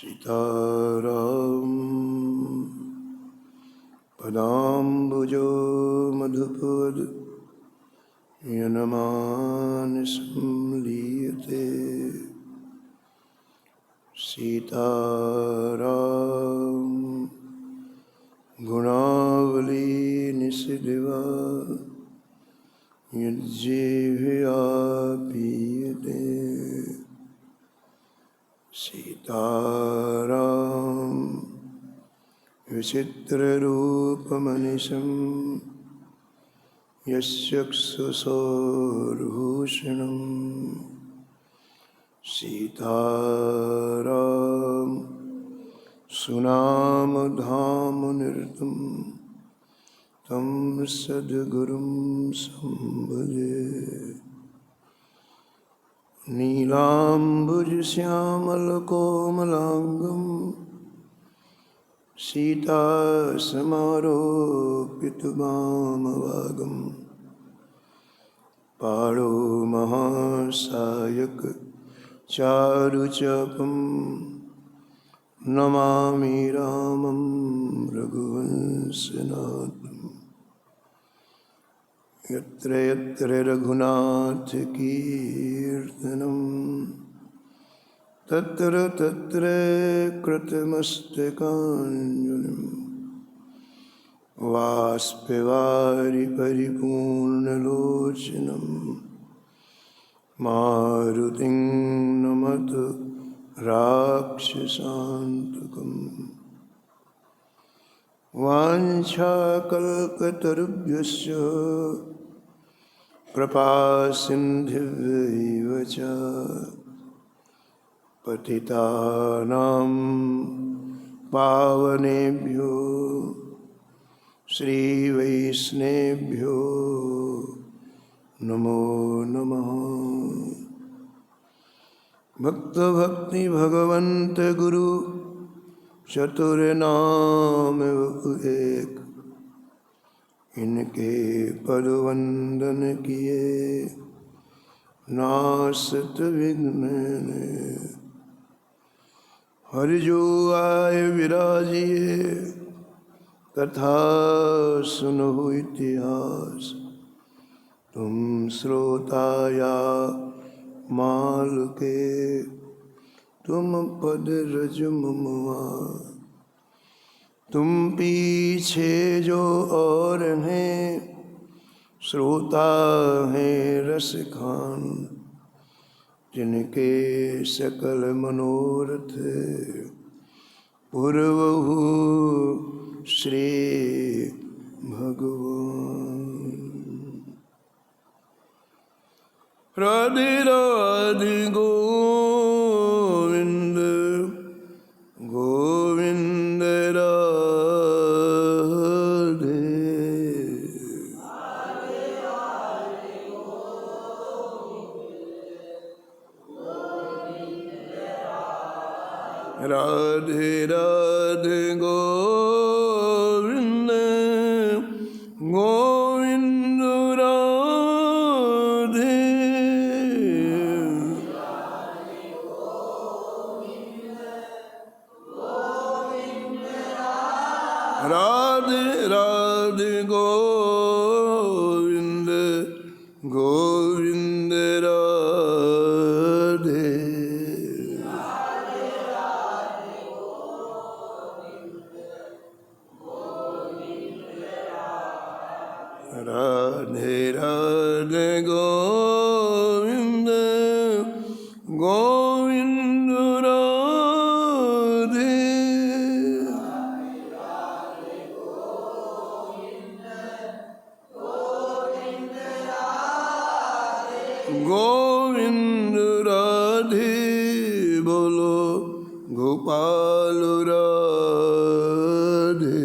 सीताराम पदाम्बुजो मधुपद यनमानसं लीयते। सीताराम गुणावली निशिदिवा यज्जीव्या पीयते। सीताराम विचित्ररूपमनिशं यस्यक्षुषोर्भूषणं। सीताराम सुनामधामनिरतं तं सद्गुरुं संभजे। नीलाम्बुजश्यामलकोमलाङ्गं सीतासमारोपितवामभागं। पाणौ महासायक चारुचापं नमामि रामं रघुवंशनाथं। यत्र यत्र रघुनाथकीर्तनं तत्र तत्र कृतमस्तकाञ्जलिं। वाष्पवारि परिपूर्णलोचनं मारुतिं नमत राक्षसान्तकम्। वाञ्छाकल्पतरुभ्यश्च कृपासिन्धुभ्यैव च पतितानां पावनेभ्यो श्रीवैष्णवेभ्यो नमो नमः। भक्तभक्ति भगवन्त गुरु चतुर्नाम एक। इनके पदवंदन किए नासत विघ्न। हरि जो आए विराजिए कथा सुनहु इतिहास। तुम श्रोता या माल के तुम पद रज ममुआ। तुम पीछे जो और हैं श्रोता हैं रस खान। जिनके सकल मनोरथ पूर्वहु श्री भगवान। राधे राधे गोविंद गोविंद राधे। राधे राधे गोविंद गोविंद राधे। राधे राधे गोविंद गोविंद राधे। राधे राधे गोविंद गोविंद राधे। गोविंद राधे बोलो गोपाल राधे।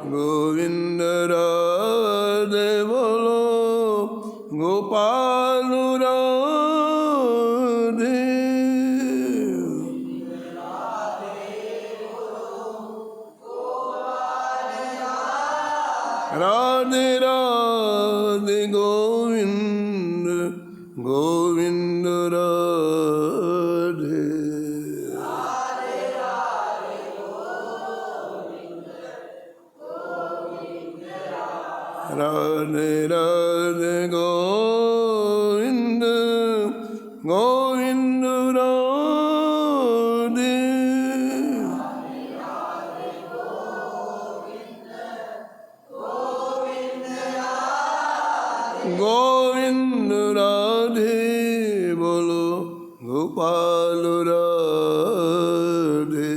गोविंद राधे बोलो गोपाल राधे। राधे राधे गोविंद गोविंद राधे राधे राधे गोविंद गोविंद राधे गोविंद राधे बोलो गोपाल राधे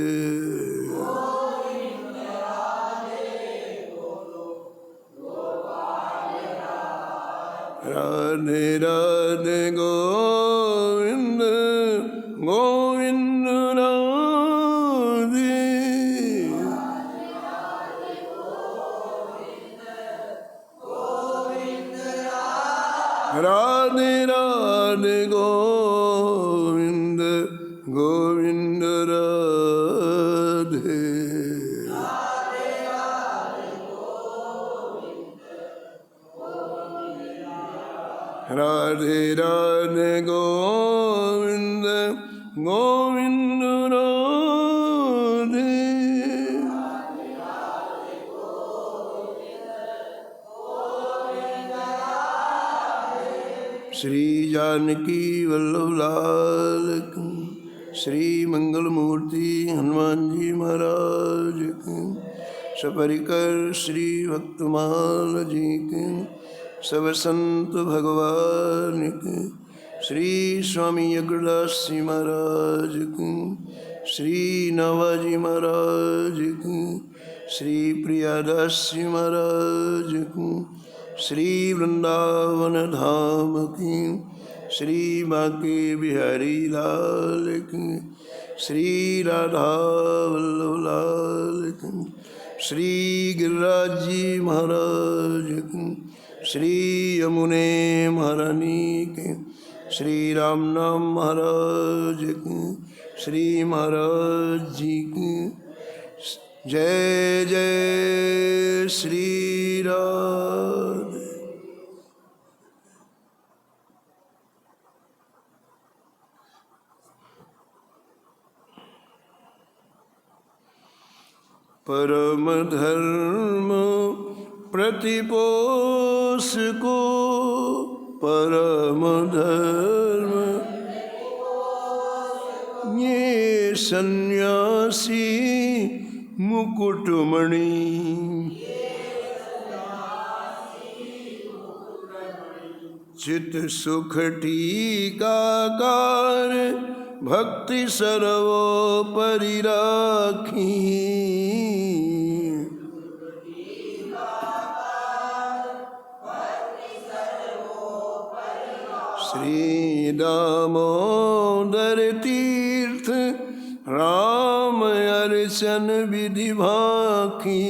राधे राधे गोविंद गोविंद राधे राधे राधे गोविंद गोविंद राधे राधे राधे गोविंद गोविंद राधे श्री जानकी वल्लभ लाल की श्री मंगल मूर्ति हनुमान जी महाराज की सपरिकर श्री भक्तमाल जी की सब संत भगवान की श्री स्वामी अग्रदास जी महाराज की श्री नवाजी महाराज की श्री प्रियादास जी महाराज की श्री वृंदावन धाम की श्री बांके बिहारी लाल की श्री राधा वल्लभ लाल की श्री गिरिराज जी महाराज की श्री यमुने महारानी के श्री राम नाम महाराज की श्री महाराज जी की जय जय श्री राम। परम धर्म प्रतिपोष को परम धर्म ये सन्यासी मुकुटमणि चित सुख टीकाकार भक्ति सर्वोपरि राखी श्री दामोदर तीर्थ राम अर्चन विधि भाखी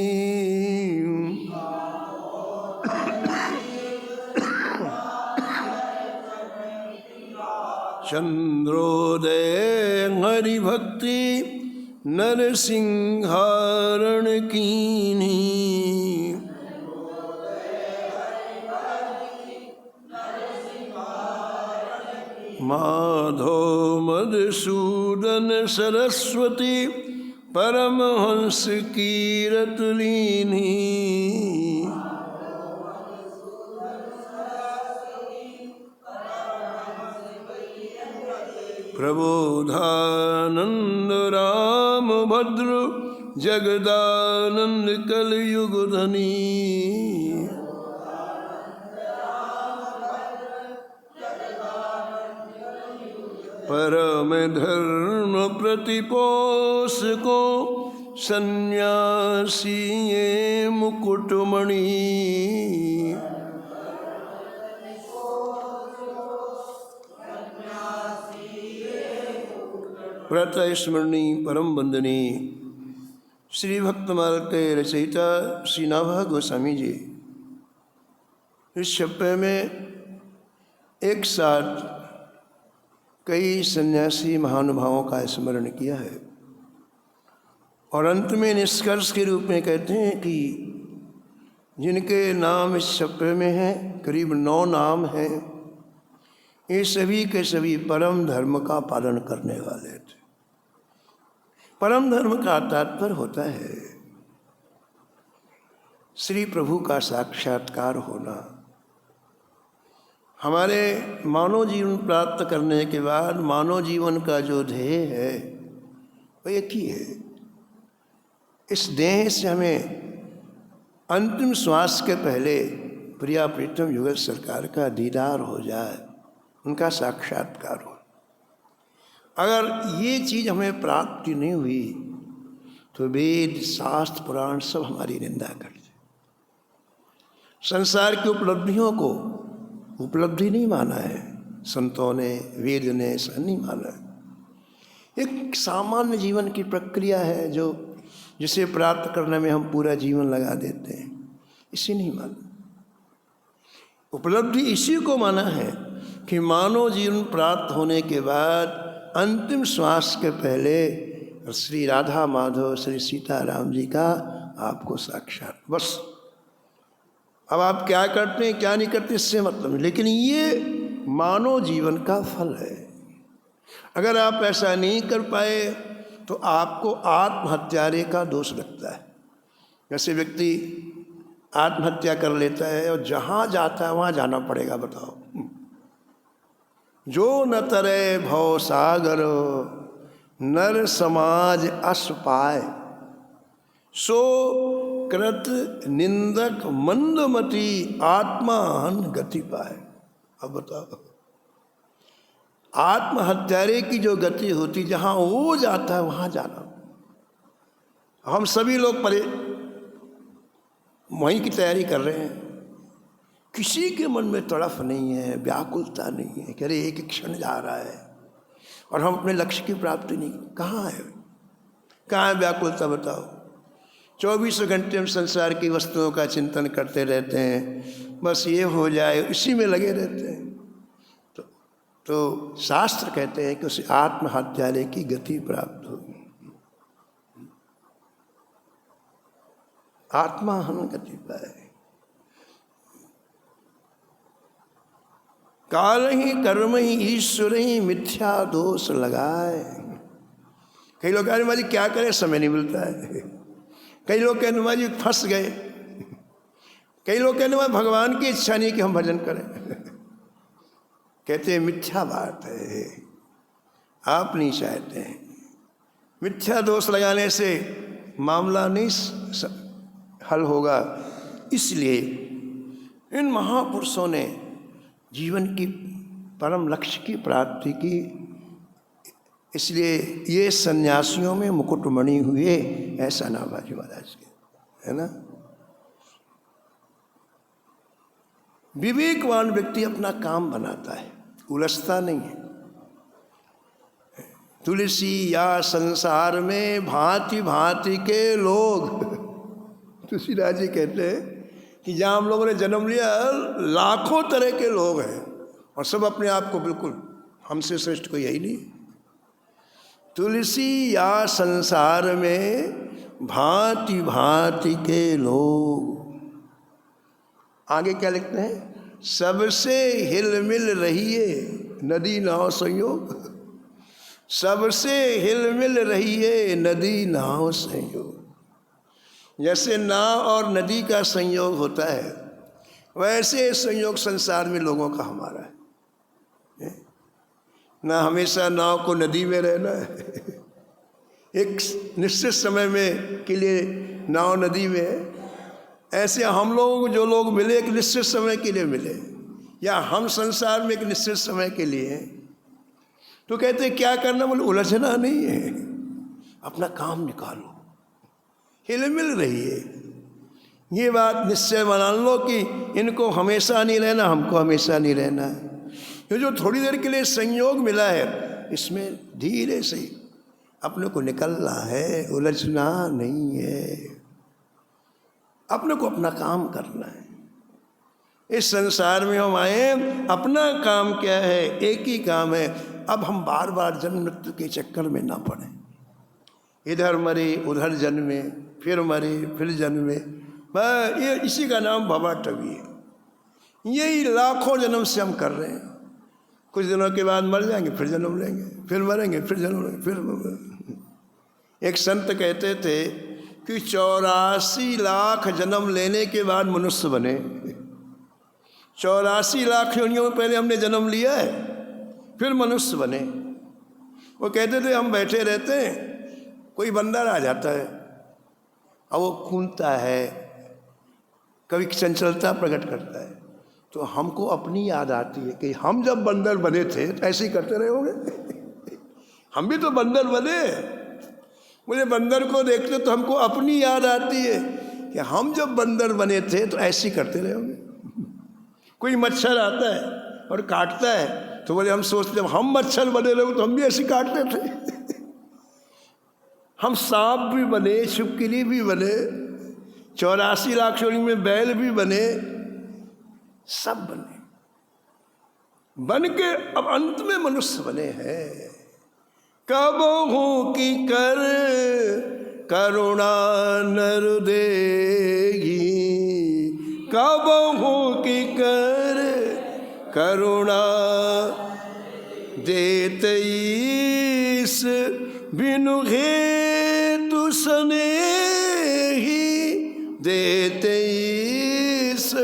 चंद्रोदय हरि भक्ति नरसिंहारण कीनी माधो मधुसूदन सरस्वती परमहंस कीरत लीनी प्रबोधानंद राम भद्र जगदानंद कलयुग धनी परम धर्म प्रतिपोष को सन्यासी ये मुकुटमणि प्रातः स्मरणी परम वंदनी श्री भक्तमाल के रचयिता श्री नाभा गोस्वामी जी इस छप्पे में एक साथ कई सन्यासी महानुभावों का स्मरण किया है और अंत में निष्कर्ष के रूप में कहते हैं कि जिनके नाम इस छप्पे में हैं, करीब 9 नाम हैं, ये सभी के सभी परम धर्म का पालन करने वाले थे। परम धर्म का तात्पर्य होता है श्री प्रभु का साक्षात्कार होना। हमारे मानव जीवन प्राप्त करने के बाद मानव जीवन का जो ध्येय है वो एक ही है, इस देह से हमें अंतिम श्वास के पहले प्रिया प्रीतम युगल सरकार का दीदार हो जाए, उनका साक्षात्कार हो। अगर ये चीज़ हमें प्राप्ति नहीं हुई तो वेद शास्त्र पुराण सब हमारी निंदा करते। संसार की उपलब्धियों को उपलब्धि नहीं माना है संतों ने, वेद ने सब नहीं माना है। एक सामान्य जीवन की प्रक्रिया है जो जिसे प्राप्त करने में हम पूरा जीवन लगा देते हैं, इसे नहीं माना। उपलब्धि इसी को माना है कि मानव जीवन प्राप्त होने के बाद अंतिम श्वास के पहले श्री राधा माधव श्री सीताराम जी का आपको साक्षात, बस। अब आप क्या करते हैं क्या नहीं करते इससे मतलब नहीं, लेकिन ये मानव जीवन का फल है। अगर आप ऐसा नहीं कर पाए तो आपको आत्महत्यारे का दोष लगता है। जैसे व्यक्ति आत्महत्या कर लेता है और जहाँ जाता है वहाँ जाना पड़ेगा, बताओ। जो न तरे भव सागर नर समाज अस पाए, सो कृत निंदक मंदमती आत्मान गति पाए। अब बताओ, आत्महत्यारे की जो गति होती, जहाँ वो जाता है वहाँ जाना। हम सभी लोग वहीं की तैयारी कर रहे हैं, किसी के मन में तड़फ नहीं है, व्याकुलता नहीं है कि अरे एक क्षण जा रहा है और हम अपने लक्ष्य की प्राप्ति नहीं। कहाँ है व्याकुलता, बताओ। 24 घंटे हम संसार की वस्तुओं का चिंतन करते रहते हैं, बस ये हो जाए इसी में लगे रहते हैं। तो शास्त्र कहते हैं कि उसे आत्महत्यारे की गति प्राप्त होगी, आत्माहन गति पाए। काल ही कर्म ही ईश्वर ही मिथ्या दोष लगाए। कई लोग कहते माँ क्या करें, समय नहीं मिलता है। कई लोग कहते माँ फंस गए। कई लोग कहते माँ भगवान की इच्छा नहीं कि हम भजन करें। कहते हैं मिथ्या बात है, आप नहीं चाहते हैं। मिथ्या दोष लगाने से मामला नहीं हल होगा। इसलिए इन महापुरुषों ने जीवन की परम लक्ष्य की प्राप्ति की, इसलिए ये सन्यासियों में मुकुटमणि हुए, ऐसा नाम बाजी महाराज के, है ना। विवेकवान व्यक्ति अपना काम बनाता है, उलझता नहीं है। तुलसी या संसार में भांति भांति के लोग। तुलसीदास जी कहते हैं कि जहाँ हम लोगों ने जन्म लिया लाखों तरह के लोग हैं और सब अपने आप को बिल्कुल हमसे श्रेष्ठ कोई यही नहीं। तुलसी या संसार में भांति भांति के लोग। आगे क्या लिखते हैं, सबसे हिल मिल रहिए नदी नाव संयोग, सबसे हिल मिल रहिए नदी नाव संयोग। जैसे नाव और नदी का संयोग होता है, वैसे संयोग संसार में लोगों का हमारा है। ना हमेशा नाव को नदी में रहना है, एक निश्चित समय में के लिए नाव नदी में है। ऐसे हम लोगों को जो लोग मिले एक निश्चित समय के लिए मिले, या हम संसार में एक निश्चित समय के लिए हैं। तो कहते हैं क्या करना, बोले उलझना नहीं है, अपना काम निकालो, हिल मिल रही है। ये बात निश्चय मान लो कि इनको हमेशा नहीं रहना, हमको हमेशा नहीं रहना है। ये जो थोड़ी देर के लिए संयोग मिला है, इसमें धीरे से अपने को निकलना है, उलझना नहीं है। अपने को अपना काम करना है। इस संसार में हम आए, अपना काम क्या है, एक ही काम है। अब हम बार बार जन्म मृत्यु के चक्कर में ना पड़े, इधर मरे उधर जन्मे, फिर मरे फिर जन्मे। बस ये इसी का नाम भवाटवी है। यही लाखों जन्म से हम कर रहे हैं। कुछ दिनों के बाद मर जाएंगे, फिर जन्म लेंगे, फिर मरेंगे, फिर जन्म लेंगे, फिर। एक संत कहते थे कि 84 लाख जन्म लेने के बाद मनुष्य बने। 84 लाख योनियों में पहले हमने जन्म लिया है, फिर मनुष्य बने। वो कहते थे हम बैठे रहते हैं, कोई बंदर आ जाता है और वो कूदता है, कभी चंचलता प्रकट करता है, तो हमको अपनी याद आती है कि हम जब बंदर बने थे तो ऐसे ही करते रहे होंगे। हम भी तो बंदर बने। मुझे बंदर को देखते तो हमको अपनी याद आती है कि हम जब बंदर बने थे तो ऐसे ही करते रहे होंगे। कोई मच्छर आता है और काटता है तो बोले हम सोचते जब हम मच्छर बने रहे तो हम भी ऐसे काटते थे। हम सांप भी बने, छिपकली भी बने, 84 लाख योनि में बैल भी बने, सब बने, बन के अब अंत में मनुष्य बने हैं। कबहू की कर करुणा नर देगी, कबहू की कर करुणा देते ईस बिनु हेतु स्नेही, देते ईस।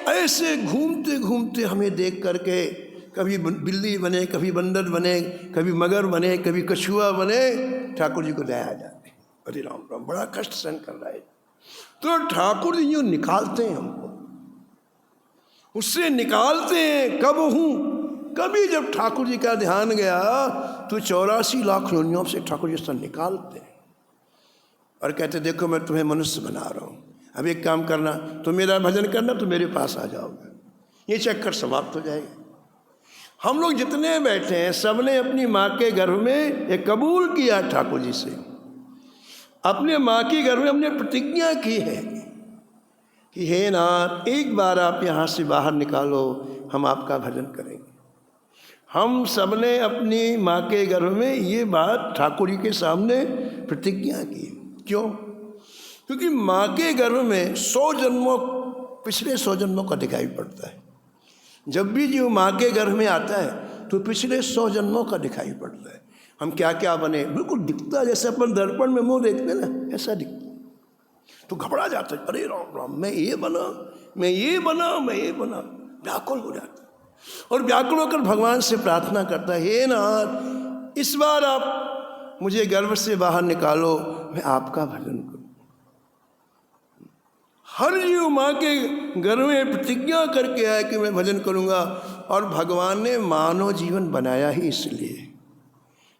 ऐसे घूमते घूमते हमें देख करके कभी बिल्ली बने, कभी बंदर बने, कभी मगर बने, कभी कछुआ बने, ठाकुर जी को दया आ जाते। अरे राम राम, बड़ा कष्ट सहन कर रहा है। तो ठाकुर जी यूँ निकालते हैं हमको, उससे निकालते हैं। कब हूँ कभी जब ठाकुर जी का ध्यान गया तो 84 लाख योनियों से ठाकुर जी से निकालते हैं और कहते देखो मैं तुम्हें मनुष्य बना रहा हूँ, अब एक काम करना, तुम मेरा भजन करना तो मेरे पास आ जाओगे, ये चक्कर समाप्त हो जाएगा। हम लोग जितने बैठे हैं सबने अपनी माँ के गर्भ में ये कबूल किया ठाकुर जी से, अपने माँ के गर्भ में हमने प्रतिज्ञा की है कि हे नाथ एक बार आप यहाँ से बाहर निकालो, हम आपका भजन करेंगे। हम सबने अपनी माँ के गर्भ में ये बात ठाकुर जी के सामने प्रतिज्ञा की। क्यों? क्योंकि माँ के गर्भ में 100 जन्मों, पिछले 100 जन्मों का दिखाई पड़ता है। जब भी जीव माँ के गर्भ में आता है तो पिछले 100 जन्मों का दिखाई पड़ता है। हम क्या क्या बने बिल्कुल दिखता है, जैसे अपन दर्पण में मुंह देखते हैं ना, ऐसा दिखता। तो घबरा जाता है, अरे राम राम, मैं ये बना, मैं ये बना, मैं ये बना, व्याकुल हो जाता है। और व्याकुल होकर भगवान से प्रार्थना करता है, हे नाथ इस बार आप मुझे गर्भ से बाहर निकालो, मैं आपका भजन करूँ। हर जीव माँ के गर्भ में प्रतिज्ञा करके आया कि मैं भजन करूँगा, और भगवान ने मानव जीवन बनाया ही इसलिए।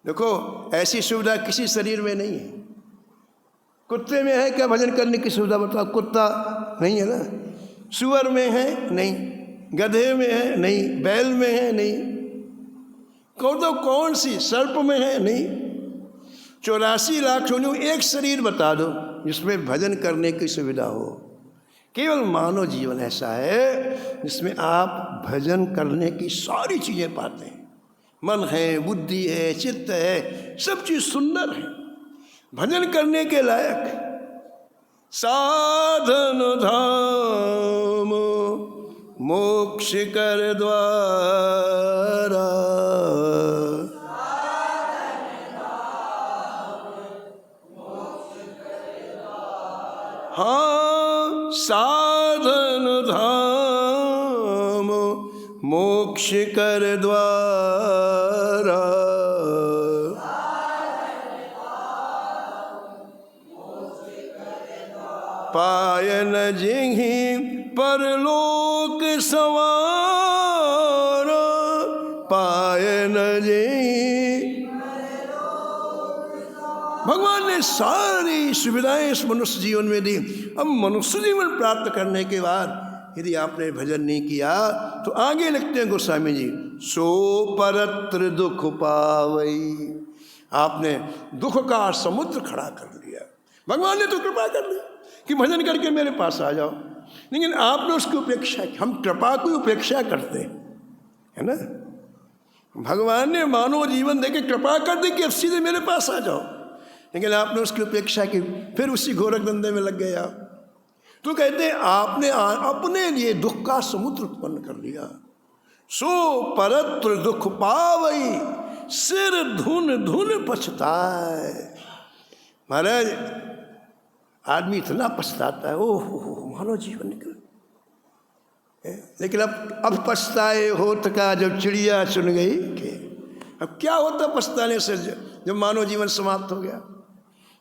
देखो ऐसी सुविधा किसी शरीर में नहीं है। कुत्ते में है क्या भजन करने की सुविधा? बताओ, कुत्ता नहीं है ना। सुअर में है नहीं, गधे में है नहीं, बैल में है नहीं, कौन सी सर्प में है नहीं। 84 लाख योनियों एक शरीर बता दो जिसमें भजन करने की सुविधा हो। केवल मानव जीवन ऐसा है जिसमें आप भजन करने की सारी चीज़ें पाते हैं। मन है, बुद्धि है, चित्त है, सब चीज़ सुंदर है, भजन करने के लायक। साधन धाम मोक्ष कर द्वारा, हाँ साधन धाम मोक्ष कर द्वारा, पायन जिहि परलोक सवार, पायन जिहि। भगवान ने सारी सुविधाएं इस मनुष्य जीवन में दी। अब मनुष्य जीवन प्राप्त करने के बाद यदि आपने भजन नहीं किया तो आगे लिखते हैं गोस्वामी जी, सो परत्र दुख पावई। आपने दुख का समुद्र खड़ा कर लिया। भगवान ने तो कृपा कर ली कि भजन करके मेरे पास आ जाओ, लेकिन आपने उसकी उपेक्षा की। हम कृपा की उपेक्षा करते हैं, है ना। भगवान ने मानव जीवन देके कृपा कर दी कि अब सीधे मेरे पास आ जाओ, लेकिन आपने उसकी उपेक्षा की, फिर उसी गोरख धंधे में लग गए आप। तो कहते हैं आपने अपने लिए दुख का समुद्र उत्पन्न कर लिया। सो परत्र दुख पावई, सिर धुन धुन पछताए। महाराज आदमी इतना पछताता है, ओह मानव जीवन निकल। लेकिन अब पछताए होत का जब चिड़िया चुन गई के, अब क्या होता पछताने से जब मानव जीवन समाप्त हो गया।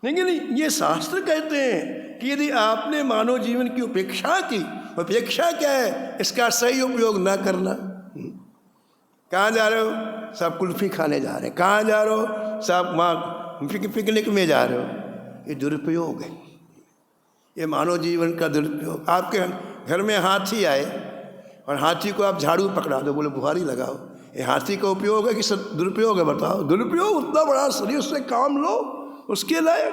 लेकिन ये शास्त्र कहते हैं कि यदि आपने मानव जीवन की उपेक्षा की, उपेक्षा क्या है, इसका सही उपयोग ना करना। कहाँ जा रहे हो, सब कुल्फी खाने जा रहे हैं, कहाँ जा रहे हो, सब वहाँ पिकनिक में जा रहे हो, ये दुरुपयोग है, ये मानव जीवन का दुरुपयोग। आपके घर में हाथी आए और हाथी को आप झाड़ू पकड़ा दो, बोले बुहारी लगाओ, ये हाथी का उपयोग है कि दुरुपयोग है, बताओ। दुरुपयोग, उतना बड़ा शरीर से काम लो उसके लायक।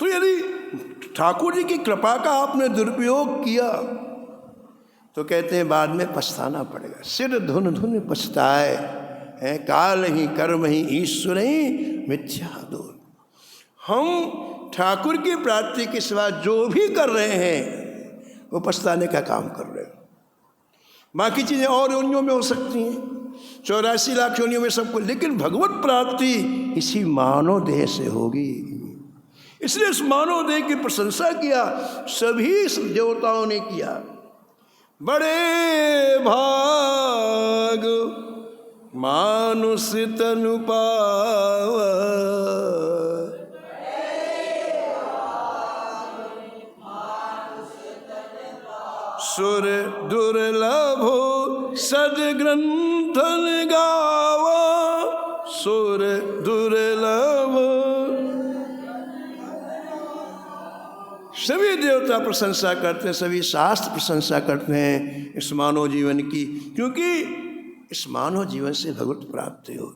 तो यदि ठाकुर जी की कृपा का आपने दुरुपयोग किया तो कहते हैं बाद में पछताना पड़ेगा। सिर धुन धुन पछताए है, काल ही कर्म ही ईश्वर ही मिथ्या दूर। हम ठाकुर की प्राप्ति के सिवा जो भी कर रहे हैं वो पछताने का काम कर रहे हैं। बाकी चीज़ें और योनियों में हो सकती हैं, 84 लाख योनियों में सबको, लेकिन भगवत प्राप्ति इसी मानव देह से होगी। इसलिए इस मानव देह की प्रशंसा किया सभी देवताओं ने किया। बड़े भाग मानुष तनु पावा, सुर दुर्लभ सदग्रंथन गावा, सुर दुर्लभ। सभी देवता प्रशंसा करते हैं, सभी शास्त्र प्रशंसा करते हैं इस मानव जीवन की, क्योंकि इस मानव जीवन से भगवत प्राप्ति हो।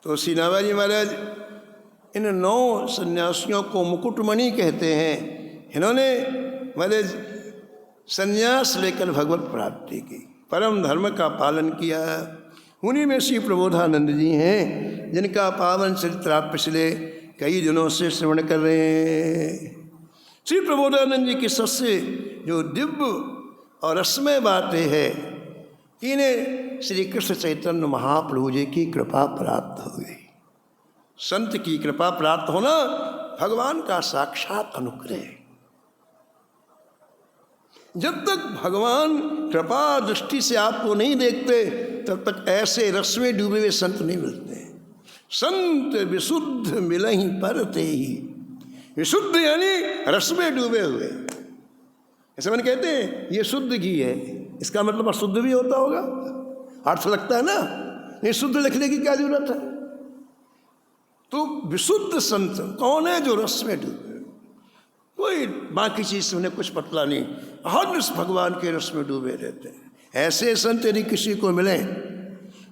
तो सीनावा जी महाराज इन 9 सन्यासियों को मुकुटमणि कहते हैं। इन्होंने महाराज सन्यास लेकर भगवत प्राप्ति की, परम धर्म का पालन किया। उन्हीं में श्री प्रबोधानंद जी हैं, जिनका पावन चरित्र आप पिछले कई दिनों से श्रवण कर रहे हैं। श्री प्रबोधानंद जी की सबसे जो दिव्य और रसमय बातें हैं, इन्हें श्री कृष्ण चैतन्य महाप्रभु जी की कृपा प्राप्त हो गई। संत की कृपा प्राप्त होना भगवान का साक्षात अनुग्रह। जब तक भगवान कृपा दृष्टि से आपको नहीं देखते तब तक ऐसे रस में डूबे हुए संत नहीं मिलते। संत विशुद्ध मिलहि परते ही, विशुद्ध यानी रस में डूबे हुए। ऐसे मैंने कहते हैं ये शुद्ध घी है, इसका मतलब अशुद्ध भी होता होगा, अर्थ लगता है ना, नहीं शुद्ध लिखने की क्या जरूरत है। तो विशुद्ध संत कौन है, जो रस में डूबे, कोई बाकी चीज से उन्हें कुछ पतला नहीं, हर रस भगवान के रस में डूबे रहते हैं। ऐसे संत यदि किसी को मिले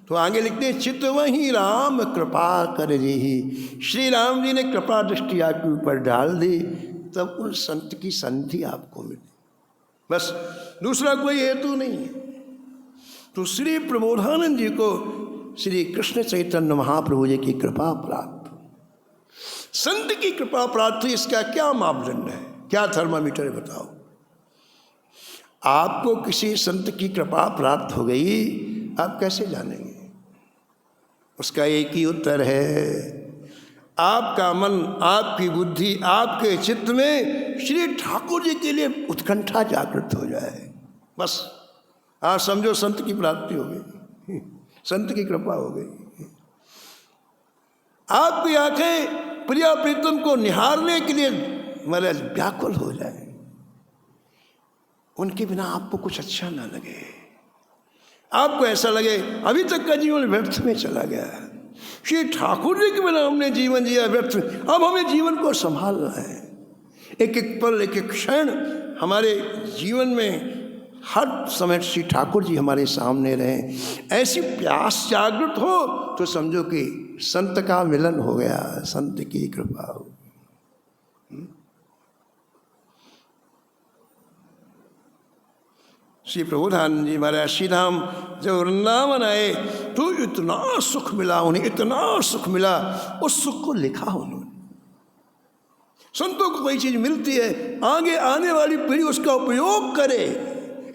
तो आगे लिखते हैं चितवहीं राम कृपा कर जी। श्री राम जी ने कृपा दृष्टि आपके ऊपर डाल दी, तब उन संत की संधि आपको मिली, बस दूसरा कोई हेतु नहीं है। तो श्री प्रबोधानंद जी को श्री कृष्ण चैतन्य महाप्रभु जी की कृपा प्राप्त। संत की कृपा प्राप्ति, इसका क्या मापदंड है, क्या थर्मामीटर है, बताओ। आपको किसी संत की कृपा प्राप्त हो गई, आप कैसे जानेंगे? उसका एक ही उत्तर है, आपका मन, आपकी बुद्धि, आपके चित्त में श्री ठाकुर जी के लिए उत्कंठा जागृत हो जाए, बस आप समझो संत की प्राप्ति हो गई, संत की कृपा हो गई। आपकी आंखें प्रिया प्रीतम को निहारने के लिए महाराज व्याकुल हो जाए, उनके बिना आपको कुछ अच्छा ना लगे, आपको ऐसा लगे अभी तक का जीवन व्यर्थ में चला गया। श्री ठाकुर जी के बिना हमने जीवन जिया व्यर्थ में, अब हमें जीवन को संभालना है। एक एक पल, एक एक क्षण हमारे जीवन में हर समय श्री ठाकुर जी हमारे सामने रहें। ऐसी प्यास जागृत हो तो समझो कि संत का मिलन हो गया, संत की कृपा हो। श्री प्रभुधानंद जी महाराज श्री धाम जब वृंदावन आए तो इतना सुख मिला उन्हें, इतना सुख मिला, उस सुख को लिखा उन्होंने। संतों को कोई चीज़ मिलती है, आगे आने वाली पीढ़ी उसका उपयोग करे,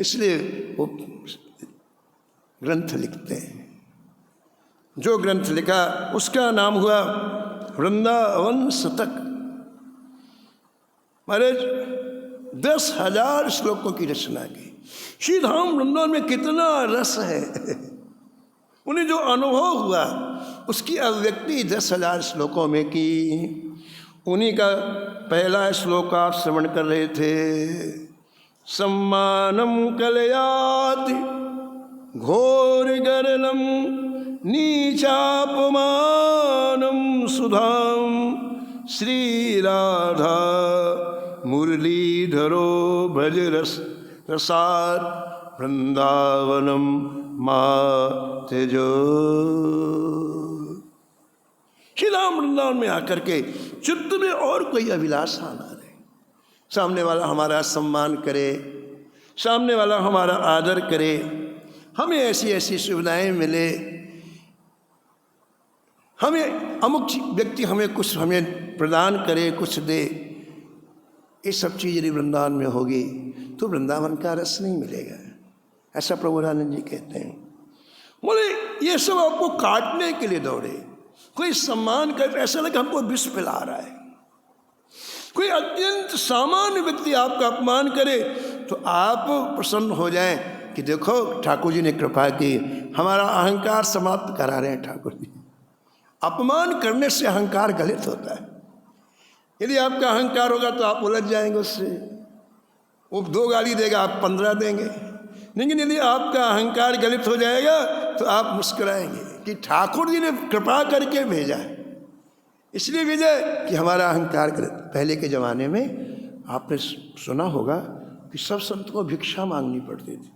इसलिए वो ग्रंथ लिखते हैं। जो ग्रंथ लिखा उसका नाम हुआ वृंदावन शतक। महाराज 10,000 श्लोकों की रचना की। श्री धाम वृंदावन में कितना रस है, उन्हें जो अनुभव हुआ उसकी अभिव्यक्ति 10,000 श्लोकों में की। उन्हीं का पहला श्लोक आप श्रवण कर रहे थे। सम्मानम कलयाति घोर गरलम नीचापमानम सुधाम श्री राधा मुरलीधरो भज रसार वृंदावनम माँ तेजो। श्री राम वृंदावन में आकर के चित्त में और कोई अभिलाषा ना रहे, सामने वाला हमारा सम्मान करे, सामने वाला हमारा आदर करे, हमें ऐसी ऐसी सुविधाएं मिले, हमें अमुक व्यक्ति हमें कुछ हमें प्रदान करे, कुछ दे। ये सब चीज़ यदि वृंदावन में होगी तो वृंदावन का रस नहीं मिलेगा, ऐसा प्रभुरानंद जी कहते हैं। बोले ये सब आपको काटने के लिए दौड़े, कोई सम्मान कर, ऐसा लगे हमको विष पिला रहा है। कोई अत्यंत सामान्य व्यक्ति आपका अपमान करे तो आप प्रसन्न हो जाएं कि देखो ठाकुर जी ने कृपा की, हमारा अहंकार समाप्त करा रहे हैं ठाकुर जी। अपमान करने से अहंकार गलित होता है। यदि आपका अहंकार होगा तो आप उलझ जाएंगे उससे, वो 2 गाली देगा आप 15 देंगे। लेकिन यदि आपका अहंकार गलित हो जाएगा तो आप मुस्कुराएंगे कि ठाकुर जी ने कृपा करके भेजा है, इसलिए भेजा है कि हमारा अहंकार गलित। पहले के ज़माने में आपने सुना होगा कि सब संत को भिक्षा मांगनी पड़ती थी,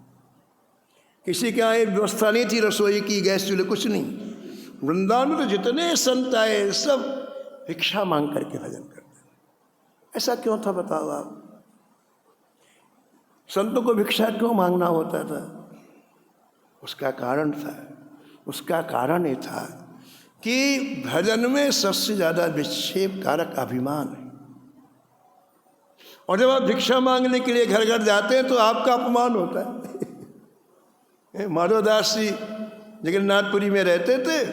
किसी के यहाँ व्यवस्था नहीं थी रसोई की, गैस चूल्हे कुछ नहीं। वृंदावन में तो जितने संत आए सब भिक्षा मांग करके भजन करते। ऐसा क्यों था बताओ आप? संतों को भिक्षा क्यों मांगना होता था? उसका कारण था, उसका कारण ये था कि भजन में सबसे ज़्यादा विक्षेप कारक अभिमान है। और जब आप भिक्षा मांगने के लिए घर घर जाते हैं तो आपका अपमान होता है। माधवदास जी जगन्नाथपुरी में रहते थे,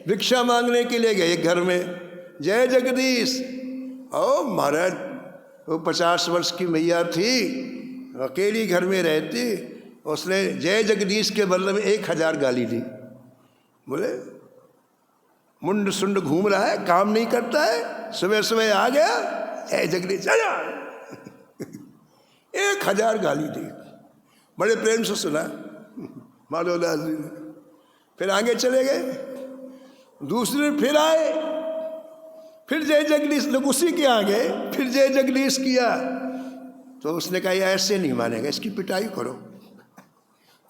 भिक्षा मांगने के लिए गए घर में, जय जगदीश। ओ महाराज वो 50 वर्ष की मैया थी, अकेली घर में रहती, उसने जय जगदीश के बदले में 1000 गाली दी। बोले मुंड सुंड घूम रहा है, काम नहीं करता है, सुबह सुबह आ गया जय जगदीश 1000 गाली दी। बड़े प्रेम से सुना माधवदास जी ने। फिर आगे चले गए, दूसरे फिर आए, फिर जय जगदीश, लोग उसी के आगे फिर जय जगदीश किया तो उसने कहा ऐसे नहीं मानेगा, इसकी पिटाई करो।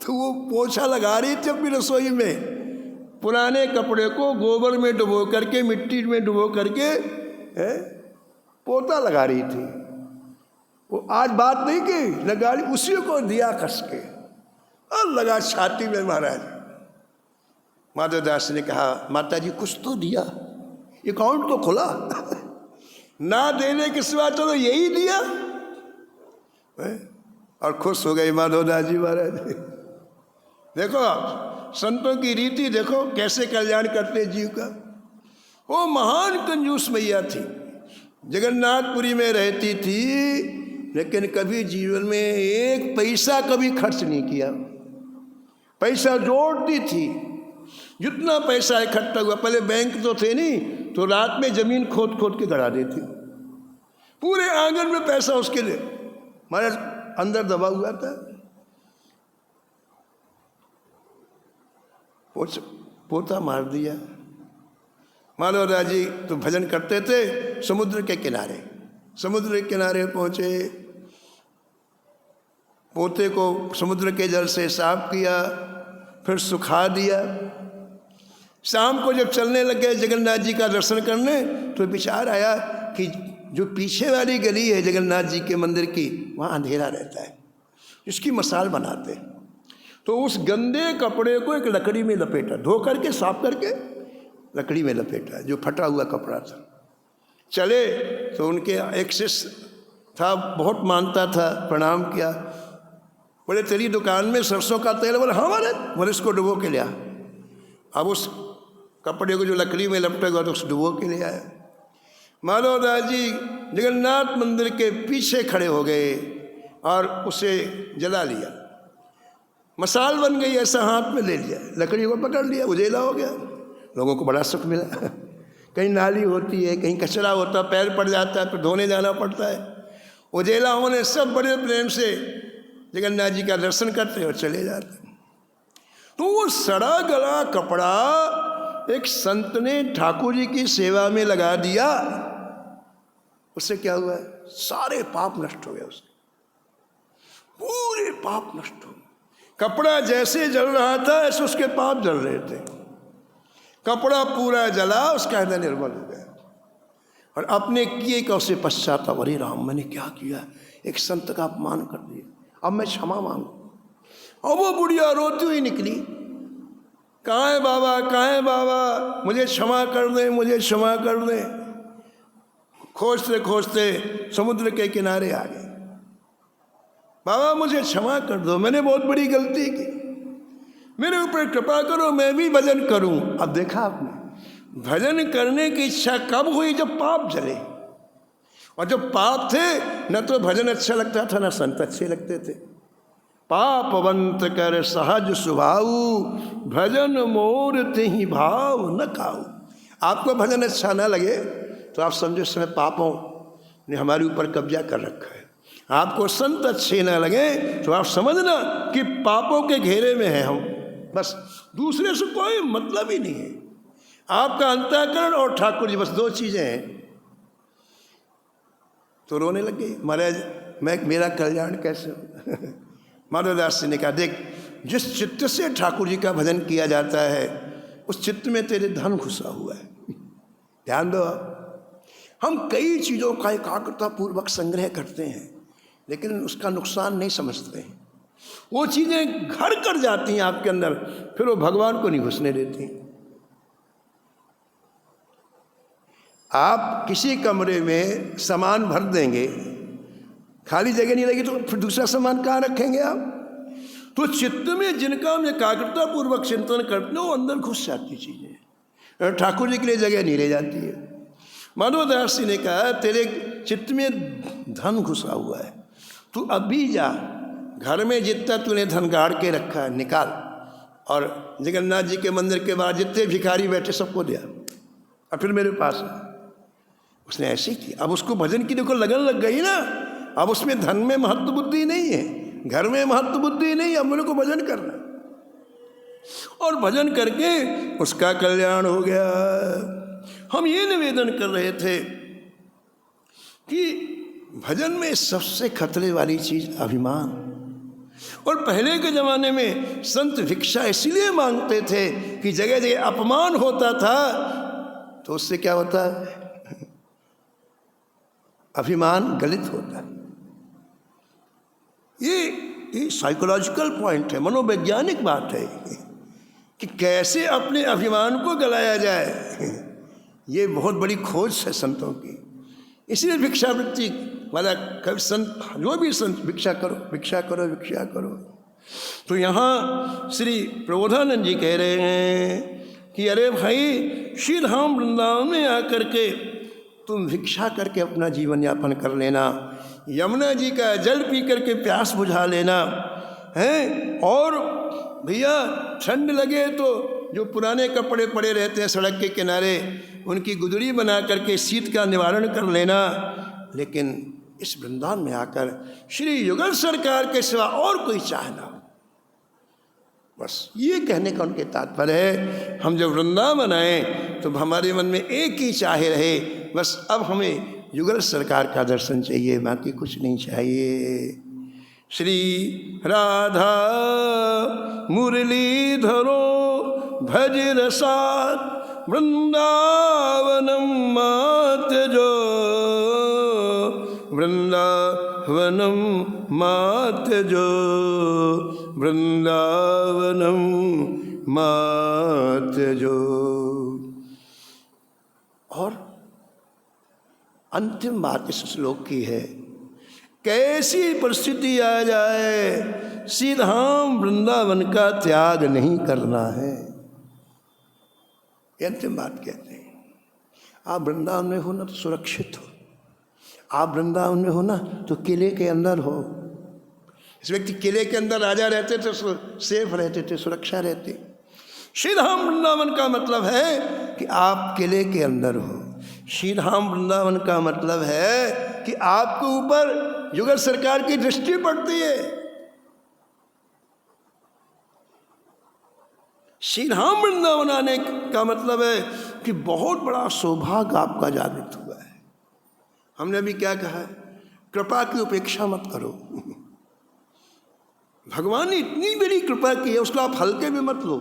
तो वो पोछा लगा रही थी अपनी रसोई में, पुराने कपड़े को गोबर में डुबो करके, मिट्टी में डुबो करके पोता लगा रही थी। वो आज बात नहीं की, लगा ली, उसी को दिया कस के और लगा छाती में। महाराज माधवदास ने कहा माता जी कुछ तो दिया, अकाउंट तो खुला ना देने के सिवा चलो यही दिया। और खुश हो गए माधवदास जी महाराज। देखो आप संतों की रीति देखो कैसे कल्याण करते जीव का। वो महान कंजूस मैया थी, जगन्नाथपुरी में रहती थी, लेकिन कभी जीवन में 1 पैसा कभी खर्च नहीं किया। पैसा जोड़ती थी, जितना पैसा इकट्ठा हुआ, पहले बैंक तो थे नहीं, तो रात में जमीन खोद खोद के गड़ा देती, पूरे आंगन में पैसा उसके लिए महाराज अंदर दबा हुआ था। पोता मार दिया। माधवदास जी तो भजन करते थे समुद्र के किनारे, समुद्र के किनारे पहुँचे, पोते को समुद्र के जल से साफ किया, फिर सुखा दिया। शाम को जब चलने लगे जगन्नाथ जी का दर्शन करने तो विचार आया कि जो पीछे वाली गली है जगन्नाथ जी के मंदिर की, वहाँ अंधेरा रहता है, इसकी मसाल बनाते। तो उस गंदे कपड़े को एक लकड़ी में लपेटा, धो करके साफ करके लकड़ी में लपेटा, जो फटा हुआ कपड़ा था। चले तो उनके एक शिष्य था, बहुत मानता था, प्रणाम किया। बोले तेरी दुकान में सरसों का तेल? बोले हाँ महाराज। बोले इसको डुबो के लिया। अब उस कपड़े को जो लकड़ी में लपटेगा तो उस डुबो के ले आया। माधवदास जी जगन्नाथ मंदिर के पीछे खड़े हो गए और उसे जला लिया। मसाल बन गई, ऐसा हाथ में ले लिया, लकड़ी को पकड़ लिया, उजेला हो गया। लोगों को बड़ा सुख मिला। कहीं नाली होती है, कहीं कचरा होता, पैर पड़ जाता है, फिर धोने जाना पड़ता है। उजेला होने सब बड़े प्रेम से जगन्नाथ जी का दर्शन करते और चले जाते। तो वो सड़ा गला कपड़ा एक संत ने ठाकुर जी की सेवा में लगा दिया। उससे क्या हुआ? सारे पाप नष्ट हो गए, उसके पूरे पाप नष्ट हो गए। कपड़ा जैसे जल रहा था ऐसे उसके पाप जल रहे थे। कपड़ा पूरा जला, उसका हृदय निर्मल हो गया और अपने किए का उसे पश्चाताप, अरे राम मैंने क्या किया, एक संत का अपमान कर दिया, अब मैं क्षमा मांगू। और वो बुढ़िया रोती हुई निकली, कहाँ है बाबा, कहाँ है बाबा, मुझे क्षमा कर दे, मुझे क्षमा कर दे। खोजते खोजते समुद्र के किनारे आ गए। बाबा मुझे क्षमा कर दो, मैंने बहुत बड़ी गलती की, मेरे ऊपर कृपा करो, मैं भी भजन करूं। अब देखा आपने, भजन करने की इच्छा कब हुई? जब पाप जले। और जब पाप थे न तो भजन अच्छा लगता था, न संत अच्छे लगते थे। पापवंत कर सहज स्वभाऊ, भजन मोर तिहि भाव न खाऊ। आपको भजन अच्छा ना लगे तो आप समझो समय पापों ने हमारे ऊपर कब्जा कर रखा है। आपको संत अच्छे ना लगे तो आप समझना कि पापों के घेरे में हैं हम, बस दूसरे से कोई मतलब ही नहीं है। आपका अंतःकरण और ठाकुर जी, बस दो चीज़ें हैं। तो रोने लग गई, महाराज मेरा कल्याण कैसे हो? माधवदास जी ने कहा, देख जिस चित्त से ठाकुर जी का भजन किया जाता है उस चित्त में तेरे धन घुसा हुआ है। ध्यान दो, हम कई चीज़ों का एकाग्रता पूर्वक संग्रह करते हैं लेकिन उसका नुकसान नहीं समझते हैं। वो चीज़ें घर कर जाती हैं आपके अंदर, फिर वो भगवान को नहीं घुसने देती। आप किसी कमरे में सामान भर देंगे, खाली जगह नहीं लगी तो फिर दूसरा सामान कहाँ रखेंगे आप? तो चित्त में जिनका हम एकाग्रता पूर्वक चिंतन करते हैं वो अंदर घुस जाती चीज़ें, ठाकुर जी के लिए जगह नहीं रह जाती है। माधवदास जी ने कहा, तेरे चित्त में धन घुसा हुआ है, तू अभी जा घर में जितना तूने धन गाड़ के रखा है निकाल, और जगन्नाथ जी के मंदिर के बाहर जितने भिखारी बैठे सबको दिया और फिर मेरे पास आ। उसने ऐसे ही किया। अब उसको भजन की देखो लगन लग गई ना। अब उसमें धन में महत्व बुद्धि नहीं है, घर में महत्व बुद्धि नहीं, अब मेरे को भजन करना। और भजन करके उसका कल्याण हो गया। हम ये निवेदन कर रहे थे कि भजन में सबसे खतरे वाली चीज अभिमान। और पहले के जमाने में संत भिक्षा इसलिए मांगते थे कि जगह जगह अपमान होता था, तो उससे क्या होता है? अभिमान गलित होता है। ये साइकोलॉजिकल पॉइंट है, मनोवैज्ञानिक बात है कि कैसे अपने अभिमान को गलाया जाए। ये बहुत बड़ी खोज है संतों की। इसलिए भिक्षावृत्ति वाला कभी संत, जो भी संत, भिक्षा करो भिक्षा करो भिक्षा करो। तो यहाँ श्री प्रबोधानंद जी कह रहे हैं कि अरे भाई, श्री धाम वृंदावन में आकर के तुम भिक्षा करके अपना जीवन यापन कर लेना, यमुना जी का जल पी करके प्यास बुझा लेना है। और भैया ठंड लगे तो जो पुराने कपड़े पड़े रहते हैं सड़क के किनारे, उनकी गुदड़ी बना करके शीत का निवारण कर लेना। लेकिन इस वृंदावन में आकर श्री युगल सरकार के सिवा और कोई चाहना, बस ये कहने का उनके तात्पर्य है। हम जब वृंदावन आए तो हमारे मन में एक ही चाहे रहे, बस अब हमें युगल सरकार का दर्शन चाहिए, बाकी कुछ नहीं चाहिए। श्री राधा मुरलीधरो भज रसात वृंदावनम मात जो, वृंदावनम मात जो, वृंदावनम मात जो। और अंतिम बात इस श्लोक की है, कैसी परिस्थिति आ जाए श्रीधाम वृंदावन का त्याग नहीं करना है। ये अंतिम बात कहते हैं। आप वृंदावन में हो ना तो सुरक्षित हो, आप वृंदावन में हो ना तो किले के अंदर हो। इस व्यक्ति किले के अंदर राजा रहते थे, सेफ रहते थे, सुरक्षा रहती। श्रीधाम वृंदावन का मतलब है कि आप किले के अंदर हो। श्रीधाम वृंदावन का मतलब है कि आपके ऊपर युगल सरकार की दृष्टि पड़ती है। श्रीधाम वृंदावन आने का मतलब है कि बहुत बड़ा सौभाग्य आपका जागृत हुआ है। हमने अभी क्या कहा है, कृपा की उपेक्षा मत करो। भगवान ने इतनी बड़ी कृपा की है, उसको आप हल्के में मत लो,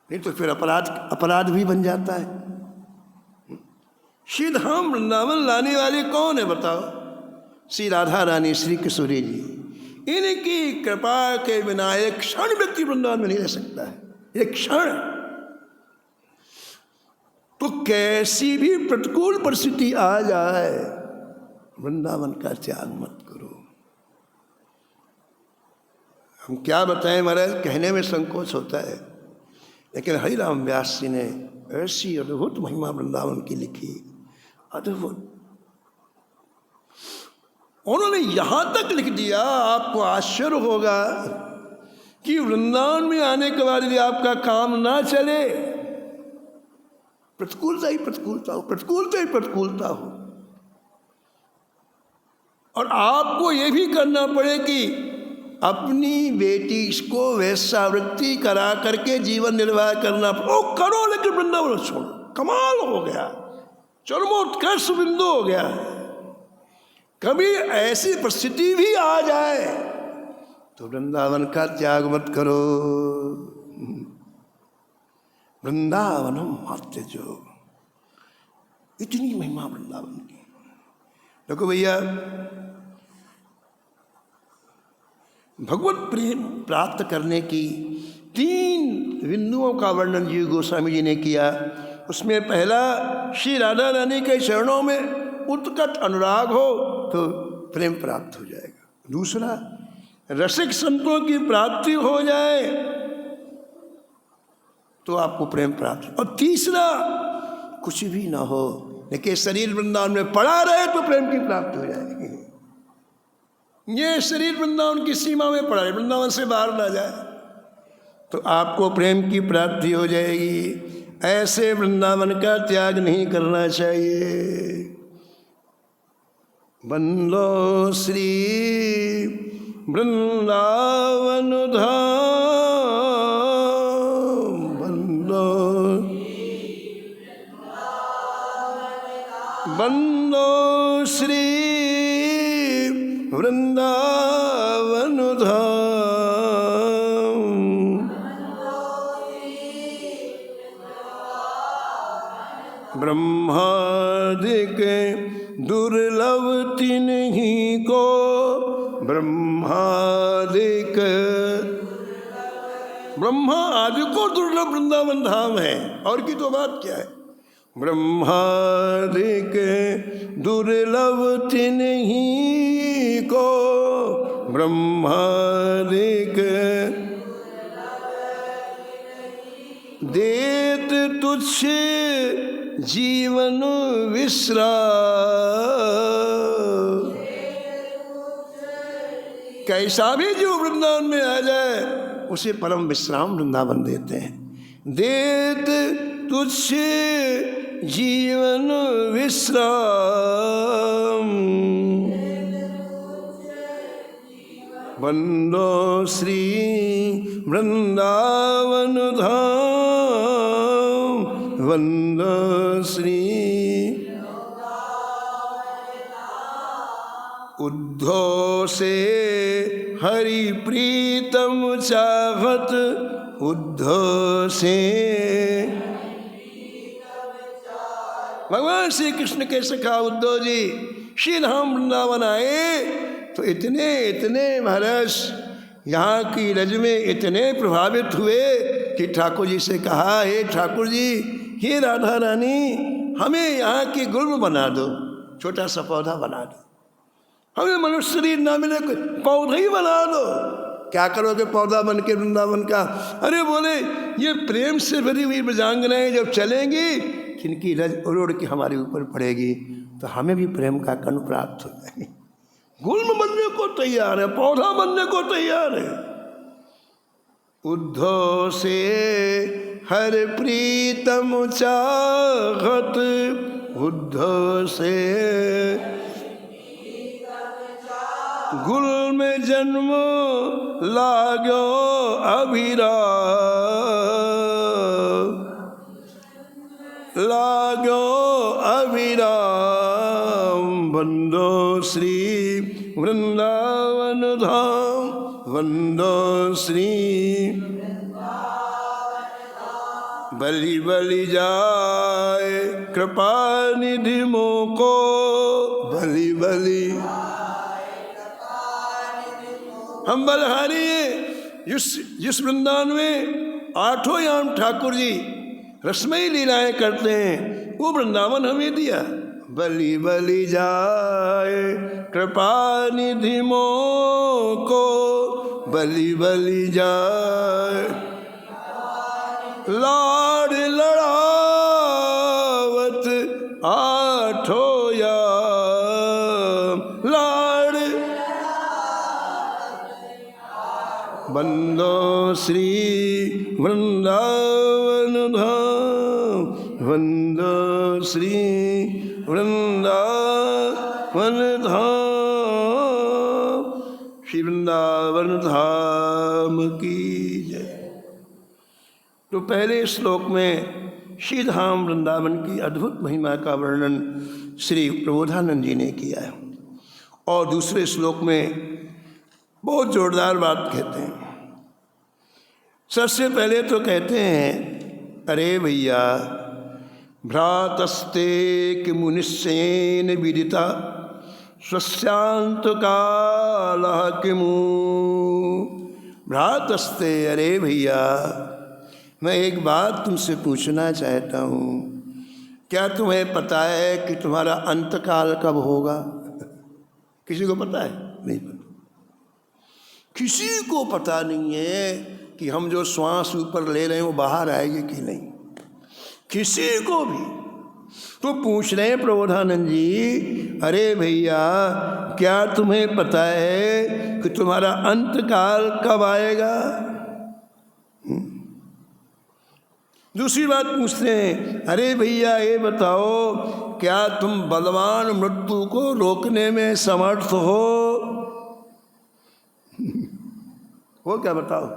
नहीं तो फिर अपराध भी बन जाता है। श्रीधाम वृंदावन लाने वाले कौन है बताओ? श्री राधा रानी, श्री किशोरी जी। इनकी कृपा के बिना एक क्षण व्यक्ति वृंदावन में नहीं रह सकता है, एक क्षण। तो कैसी भी प्रतिकूल परिस्थिति आ जाए, वृंदावन का त्याग मत करो। हम क्या बताएं महाराज, कहने में संकोच होता है, लेकिन हरिराम व्यास जी ने ऐसी अद्भुत महिमा वृंदावन की लिखी, अद्भुत। उन्होंने यहां तक लिख दिया, आपको आश्चर्य होगा कि वृंदावन में आने के बाद यदि आपका काम ना चले, प्रतिकूलता ही प्रतिकूलता हो, प्रतिकूलता ही प्रतिकूलता हो, और आपको यह भी करना पड़े कि अपनी बेटी को वैश्यावृत्ति करा करके जीवन निर्वाह करना, ओ करो, लेकिन वृंदावन छोड़ो। कमाल हो गया, चरमोत्कर्ष बिंदु हो गया। कभी ऐसी परिस्थिति भी आ जाए तो वृंदावन का त्याग मत करो। वृंदावनम मात्य जो, इतनी महिमा वृंदावन की। देखो भैया, भगवत प्रेम प्राप्त करने की 3 बिंदुओं का वर्णन जीव गोस्वामी जी ने किया। उसमें पहला, श्री राधा रानी के चरणों में उत्कट अनुराग हो तो प्रेम प्राप्त हो जाएगा। दूसरा, रसिक संतों की प्राप्ति हो जाए तो आपको प्रेम प्राप्त। और तीसरा, कुछ भी ना हो लेकिन शरीर वृंदावन में पड़ा रहे तो प्रेम की प्राप्ति हो जाएगी। ये शरीर वृंदावन की सीमा में पड़ा है, वृंदावन से बाहर ना जाए तो आपको प्रेम की प्राप्ति हो जाएगी। ऐसे वृंदावन का त्याग नहीं करना चाहिए। बंदो श्री वृंदावन धाम, बंदो श्री वृंदावन धाम। ब्रह्मादिक दुर्लभ तिन्हीं को, ब्रह्मादिक, ब्रह्मा आदि को दुर्लभ वृंदावन धाम है। और की तो बात क्या है? ब्रह्मादिक दुर्लभ तिन्हीं को, ब्रह्मादिक देत तुच्छ जीवन विश्राम। कैसा भी जो वृंदावन में आ जाए उसे परम विश्राम वृंदावन देते हैं। देत तुच्छ जीवन विश्राम, बंदो श्री वृंदावन धाम, बंदो श्री। उद्धव से हरि प्रीतम चाहत, उद्धव से भगवान श्री कृष्ण के सखा उद्धव जी श्री धाम वृंदावन आए तो इतने महाराज यहाँ की रज में इतने प्रभावित हुए कि ठाकुर जी से कहा, हे ठाकुर जी, हे राधा रानी, हमें यहाँ की गुल्म बना दो, छोटा सा पौधा बना दो, हमें मनुष्य शरीर ना मिले, पौधा ही बना दो। क्या करोगे पौधा बन के वृंदावन का? अरे बोले, ये प्रेम से भरी हुई ब्रजांगनाएं जब चलेंगी, जिनकी रज उड़ के हमारे ऊपर पड़ेगी, तो हमें भी प्रेम का कण प्राप्त हो जाएगी। गुल्म बनने को तैयार है, पौधा बनने को तैयार है। उद्धव से हर प्रीतम चाहत, उद्धव से गुल में जन्म लागो अभिरा, लागो अभिराम, वंदो श्री वृंदावन धाम, वंदो श्री बलि बलि जाए कृपा निधि मोको, बलि बलि हम बलहारी हैं। जिस वृंदावन में 8 याम ठाकुर जी रसमयी लीलाएं करते हैं, वो वृंदावन हमें दिया। बलि बलि जाए कृपा निधि मोको, बलि बलि जाए लाड लड़ावत 8 याम, लाड बंदो श्री वृंदावन धाम, वंदो श्री वृंदावन धाम, श्री वृंदावन धाम की जय। तो पहले श्लोक में श्री धाम वृंदावन की अद्भुत महिमा का वर्णन श्री प्रबोधानंद जी ने किया है, और दूसरे श्लोक में बहुत जोरदार बात कहते हैं। सबसे पहले तो कहते हैं, अरे भैया, भ्रातस्ते कि मुनिश्चयेन विदिता स्वस्यांत काल किमु। भ्रातस्ते, अरे भैया, मैं एक बात तुमसे पूछना चाहता हूँ, क्या तुम्हें पता है कि तुम्हारा अंतकाल कब होगा? किसी को पता है? नहीं पता। किसी को पता नहीं है कि हम जो श्वास ऊपर ले रहे हैं वो बाहर आएगी कि नहीं, किसी को भी। तो पूछ रहे हैं प्रबोधानंद जी, अरे भैया, क्या तुम्हें पता है कि तुम्हारा अंतकाल कब आएगा? दूसरी बात पूछते हैं, अरे भैया ये बताओ, क्या तुम बलवान मृत्यु को रोकने में समर्थ हो? वो क्या बताओ?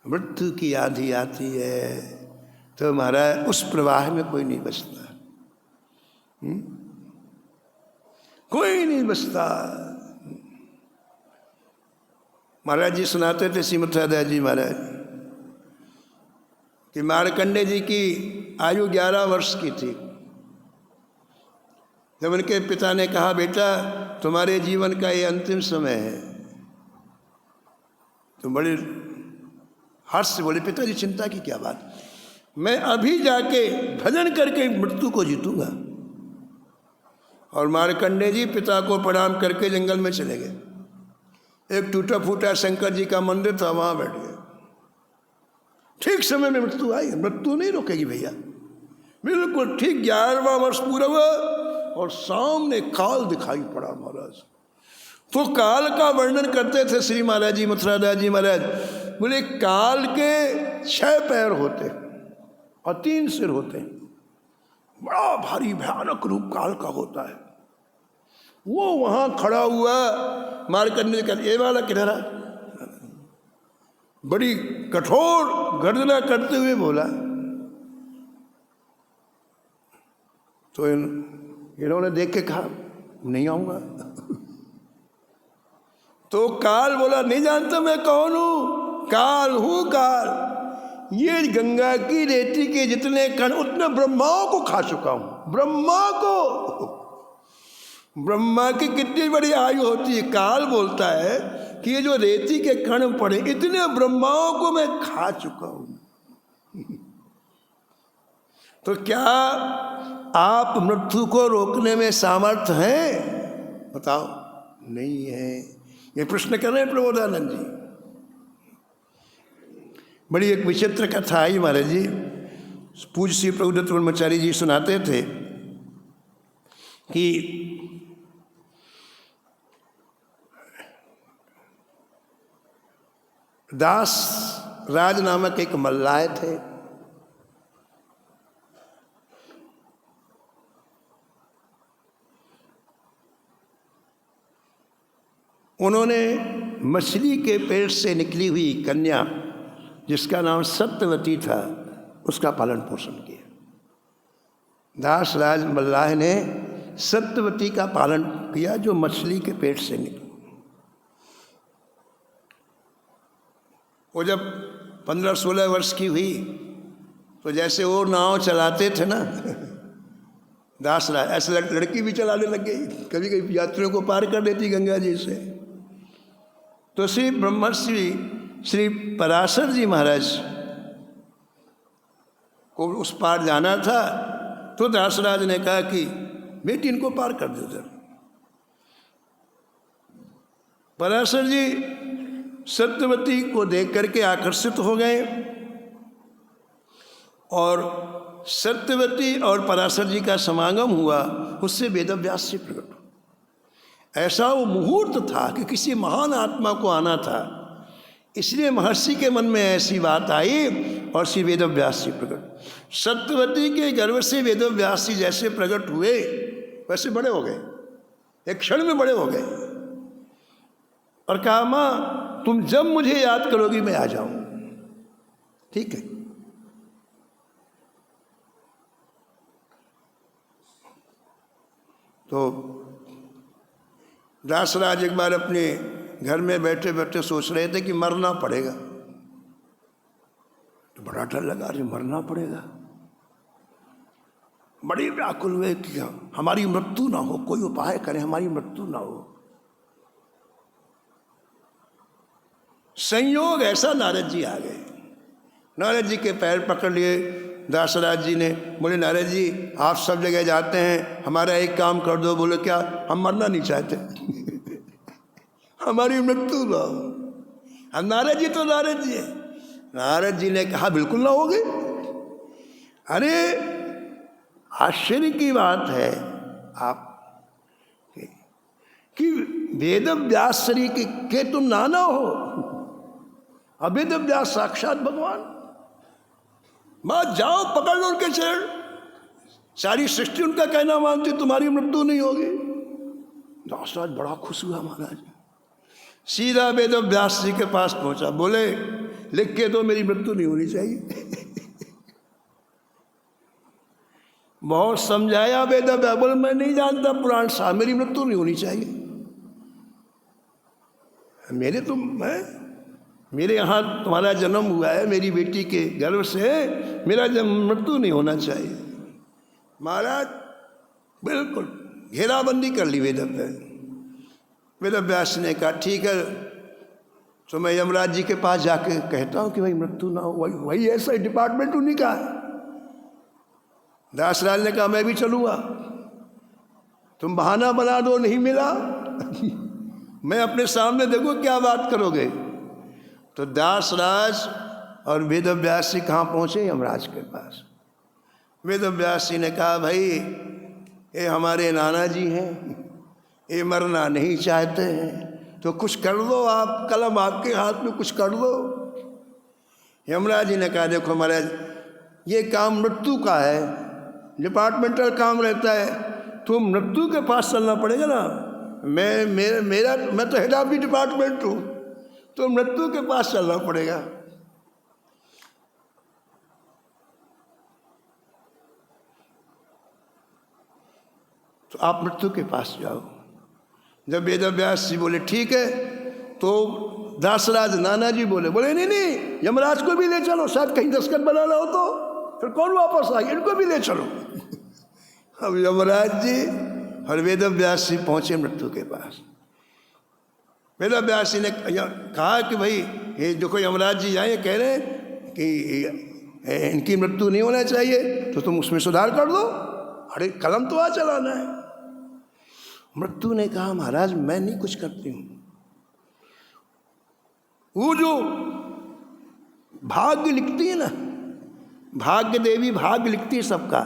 मृत्यु की आंधी आती है तो महाराज उस प्रवाह में कोई नहीं बचता, कोई नहीं बचता। महाराज जी सुनाते थे, श्रीमद राधा जी महाराज, कि मार्कंडे जी की आयु 11 वर्ष की थी। जब उनके पिता ने कहा, बेटा तुम्हारे जीवन का ये अंतिम समय है, तो बड़े हर्ष से बोले, पिताजी चिंता की क्या बात, मैं अभी जाके भजन करके मृत्यु को जीतूंगा। और मार्कंडे जी पिता को प्रणाम करके जंगल में चले गए। एक टूटा फूटा शंकर जी का मंदिर था, वहां बैठ गए। ठीक समय में मृत्यु आई। मृत्यु नहीं रोकेगी भैया, बिल्कुल ठीक 11वां वर्ष पूरा हुआ और सामने काल दिखाई पड़ा महाराज। तो काल का वर्णन करते थे श्री महाराज जी, मथुरादास जी महाराज, बोले काल के 6 पैर होते और 3 सिर होते हैं। बड़ा भारी भयानक रूप काल का होता है। वो वहां खड़ा हुआ, मार्कंडेय का ये वाला किधर है, बड़ी कठोर गर्जना करते हुए बोला। तो इन्होंने देख के कहा, नहीं आऊंगा। तो काल बोला, नहीं जानता मैं कौन हूं? काल हूं काल। ये गंगा की रेती के जितने कण उतने ब्रह्माओं को खा चुका हूं। ब्रह्मा को, ब्रह्मा की कितनी बड़ी आयु होती है। काल बोलता है कि ये जो रेती के कण पड़े इतने ब्रह्माओं को मैं खा चुका हूं। तो क्या आप मृत्यु को रोकने में सामर्थ हैं? बताओ, नहीं है। ये प्रश्न कर रहे हैं प्रबोधानंद जी। बड़ी एक विचित्र कथा आई महाराज जी। पूज्य श्री प्रभुदत्त ब्रह्मचारी जी सुनाते थे कि दास राज नामक एक मल्लाह थे। उन्होंने मछली के पेट से निकली हुई कन्या जिसका नाम सत्यवती था उसका पालन पोषण किया। दास राज मल्लाह ने सत्यवती का पालन किया जो मछली के पेट से निकली। वो जब 15-16 वर्ष की हुई तो जैसे वो नाव चलाते थे ना दास राज, ऐसे लड़की भी चलाने लग गई। कभी कभी यात्रियों को पार कर देती गंगा जी से। तो श्री ब्रह्मर्षि श्री पराशर जी महाराज को उस पार जाना था। तो दासराज ने कहा कि बेटी इनको पार कर दो जरा। पराशर जी सत्यवती को देख करके आकर्षित हो गए और सत्यवती और पराशर जी का समागम हुआ। उससे वेदव्यास जी प्रकट हुए। ऐसा वो मुहूर्त था कि किसी महान आत्मा को आना था, इसलिए महर्षि के मन में ऐसी बात आई और श्री वेदव्यास जी प्रकट। सत्यवती के गर्भ से वेदव्यास जी जैसे प्रकट हुए वैसे बड़े हो गए, एक क्षण में बड़े हो गए और कहा माँ तुम जब मुझे याद करोगी मैं आ जाऊं। ठीक है। तो दासराज एक बार अपने घर में बैठे बैठे सोच रहे थे कि मरना पड़ेगा। तो बड़ा डर लगा, अरे मरना पड़ेगा। बड़ी व्याकुल हुए कि हमारी मृत्यु ना हो, कोई उपाय करें हमारी मृत्यु ना हो। संयोग ऐसा नारद जी आ गए। नारद जी के पैर पकड़ लिए दासराज जी ने। बोले नारद जी आप सब जगह जाते हैं, हमारा एक काम कर दो। बोले क्या? हम मरना नहीं चाहते हमारी मृत्यु ना हो। हम नारद जी तो नारद जी है। नारद जी ने कहा बिल्कुल ना होगे। अरे आश्चर्य की बात है आप कि वेद व्यास शरीर के तुम नाना हो। अवेद व्यास साक्षात भगवान। बात जाओ पकड़ लो उनके चरण। सारी सृष्टि उनका कहना मानती, तुम्हारी मृत्यु नहीं होगी। दासराज बड़ा खुश हुआ महाराज। सीधा वेद व्यास जी के पास पहुंचा। बोले लिख के तो मेरी मृत्यु नहीं होनी चाहिए बहुत समझाया वेद व्यास। बोले मैं नहीं जानता पुराण साहब, मेरी मृत्यु नहीं होनी चाहिए। मेरे यहाँ तुम्हारा जन्म हुआ है, मेरी बेटी के गर्भ से, मेरा मृत्यु नहीं होना चाहिए। महाराज बिल्कुल घेराबंदी कर ली वेद व्यास ने कहा ठीक है तो मैं यमराज जी के पास जाके कहता हूँ कि भाई मृत्यु ना हो। वही ऐसा डिपार्टमेंट उन्हीं का है। दासराज ने कहा मैं भी चलूँगा, तुम बहाना बना दो नहीं मिला मैं अपने सामने देखो क्या बात करोगे। तो दासराज और वेद व्यास जी कहाँ पहुँचे? यमराज के पास। वेद व्यास जी ने कहा भाई ये हमारे नाना जी हैं, ये मरना नहीं चाहते हैं, तो कुछ कर दो आप, कलम आपके हाथ में, कुछ कर दो। यमराज जी ने कहा देखो महाराज ये काम मृत्यु का है, डिपार्टमेंटल काम रहता है, तो मृत्यु के पास चलना पड़ेगा ना। मैं तो हेड ऑफ द डिपार्टमेंट हूँ, तो मृत्यु के पास चलना पड़ेगा। तो आप मृत्यु के पास जाओ। जब वेद व्यास जी बोले ठीक है, तो दासराज नाना जी बोले नहीं यमराज को भी ले चलो, शायद कहीं दस्तखत बनाना हो तो फिर कौन वापस आए, इनको भी ले चलो। अब यमराज जी और वेद व्यास जी पहुँचे मृत्यु के पास। वेद व्यास जी ने कहा कि भाई ये देखो यमराज जी आए, कह रहे हैं कि इनकी मृत्यु नहीं होना चाहिए, तो तुम उसमें सुधार कर दो। अरे कलम तो आ चलाना है। मृत्यु ने कहा महाराज मैं नहीं कुछ करती हूँ, वो जो भाग्य लिखती है ना, भाग्य देवी भाग्य लिखती है सबका,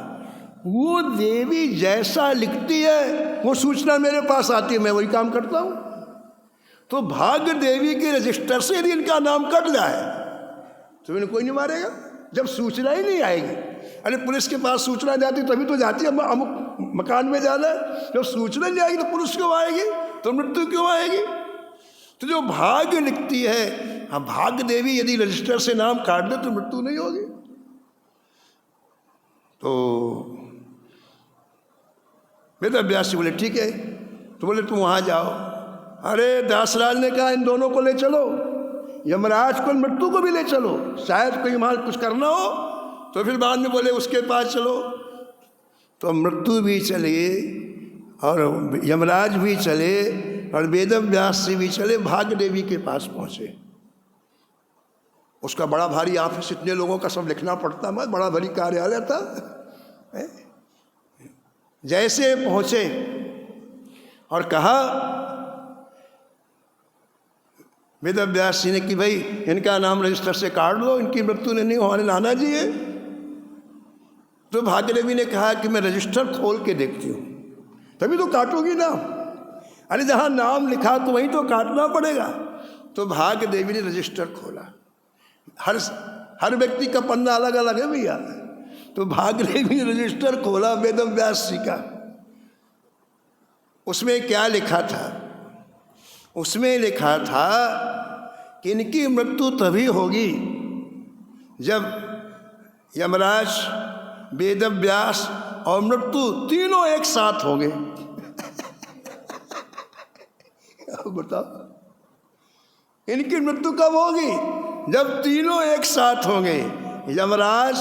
वो देवी जैसा लिखती है वो सूचना मेरे पास आती है, मैं वही काम करता हूँ। तो भाग्य देवी के रजिस्टर से यदि इनका नाम कट जाए तो इन्हें कोई नहीं मारेगा, जब सूचना ही नहीं आएगी। अरे पुलिस के पास सूचना जाती तभी तो जाती है, अमुक मकान में जाना है, जब सूचना नहीं आएगी तो पुलिस क्यों आएगी, तो मृत्यु क्यों आएगी। तो जो भाग्य लिखती है, हाँ भाग्य देवी यदि रजिस्टर से नाम काट दे तो मृत्यु नहीं होगी। तो वेद व्यास जी बोले ठीक है, तो बोले तुम वहाँ जाओ। अरे दासराज ने कहा इन दोनों को ले चलो, यमराज को मृत्यु को भी ले चलो, शायद कोई वहाँ कुछ करना हो तो फिर बाद में बोले उसके पास चलो। तो मृत्यु भी चले और यमराज भी चले और वेद व्यास जी भी चले, भाग्य देवी के पास पहुँचे। उसका बड़ा भारी ऑफिस, इतने लोगों का सब लिखना पड़ता, मैं बड़ा भारी कार्यालय था। जैसे पहुँचे और कहा वेद व्यास जी ने कि भाई इनका नाम रजिस्टर से काट लो, इनकी मृत्यु नहीं होने नाना जी है। तो भाग्य देवी ने कहा कि मैं रजिस्टर खोल के देखती हूँ, तभी तो काटोगी ना। अरे जहाँ नाम लिखा तो वहीं तो काटना पड़ेगा। तो भाग्य देवी ने रजिस्टर खोला, हर व्यक्ति का पन्ना अलग अलग है भैया। तो भाग्य देवी ने रजिस्टर खोला वेद व्यास जी का। उसमें क्या लिखा था, उसमें लिखा था कि इनकी मृत्यु तभी होगी जब यमराज, वेद व्यास और मृत्यु तीनों एक साथ होंगे। बताओ इनकी मृत्यु कब होगी, जब तीनों एक साथ होंगे, यमराज,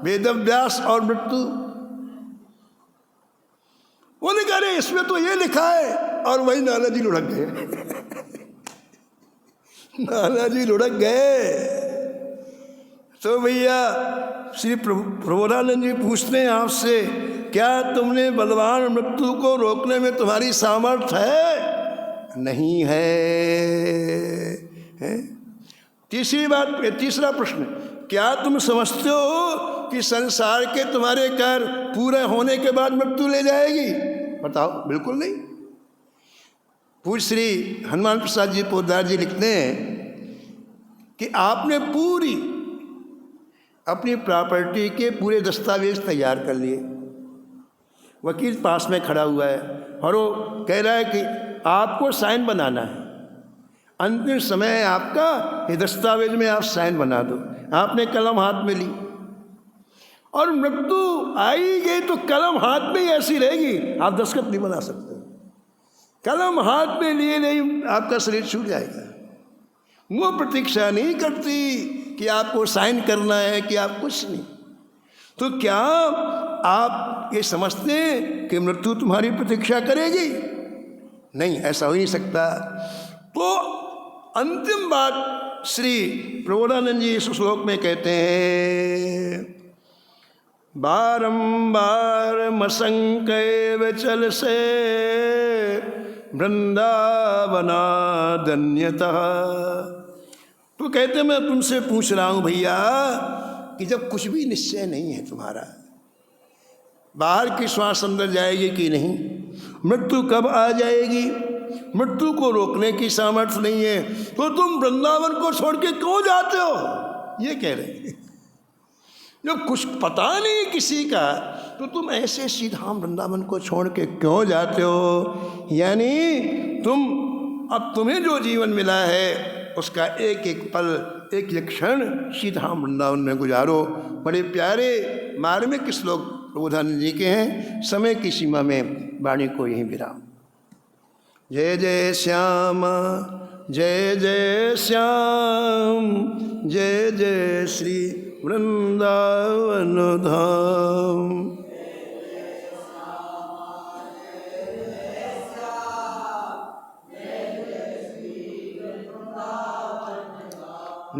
वेद व्यास और मृत्यु। उन्होंने कहा अरे इसमें तो ये लिखा है, और वही नाना जी लुढ़क गए। नाना जी लुढ़क गए। तो भैया श्री प्रबोधानंद जी पूछते हैं आपसे, क्या तुमने बलवान मृत्यु को रोकने में तुम्हारी सामर्थ्य है? नहीं है। तीसरा प्रश्न, क्या तुम समझते हो कि संसार के तुम्हारे कार्य पूरे होने के बाद मृत्यु ले जाएगी? बताओ, बिल्कुल नहीं। पूज्य श्री हनुमान प्रसाद जी पोद्दार जी लिखते हैं कि आपने पूरी अपनी प्रॉपर्टी के पूरे दस्तावेज तैयार कर लिए, वकील पास में खड़ा हुआ है और वो कह रहा है कि आपको साइन बनाना है, अंतिम समय है आपका, ये दस्तावेज में आप साइन बना दो। आपने कलम हाथ में ली और मृत्यु आई गई तो कलम हाथ में ही ऐसी रहेगी, आप दस्तखत नहीं बना सकते। कलम हाथ में लिए नहीं आपका शरीर छूट जाएगा। वो प्रतीक्षा नहीं करती कि आपको साइन करना है कि आप कुछ नहीं। तो क्या आप ये समझते हैं कि मृत्यु तुम्हारी प्रतीक्षा करेगी? नहीं, ऐसा हो नहीं सकता। तो अंतिम बात श्री प्रबोधानंद जी इस श्लोक में कहते हैं, बारंबार मसंकैव चल से वृंदावना धन्यतः। तो कहते मैं तुमसे पूछ रहा हूँ भैया कि जब कुछ भी निश्चय नहीं है तुम्हारा, बाहर की श्वास अंदर जाएगी कि नहीं, मृत्यु कब आ जाएगी, मृत्यु को रोकने की सामर्थ्य नहीं है, तो तुम वृंदावन को छोड़ के क्यों जाते हो? ये कह रहे हैं। जब कुछ पता नहीं किसी का तो तुम ऐसे सीधा वृंदावन को छोड़ के क्यों जाते हो? यानी अब तुम्हें जो जीवन मिला है उसका एक एक पल, एक एक क्षण सीधा वृंदावन में गुजारो। बड़े प्यारे मार्मिक श्लोक प्रबोधानंद जी के हैं। समय की सीमा में वाणी को यहीं विराम। जय जय श्याम जय जय श्याम, जय जय श्री वृंदावन धाम।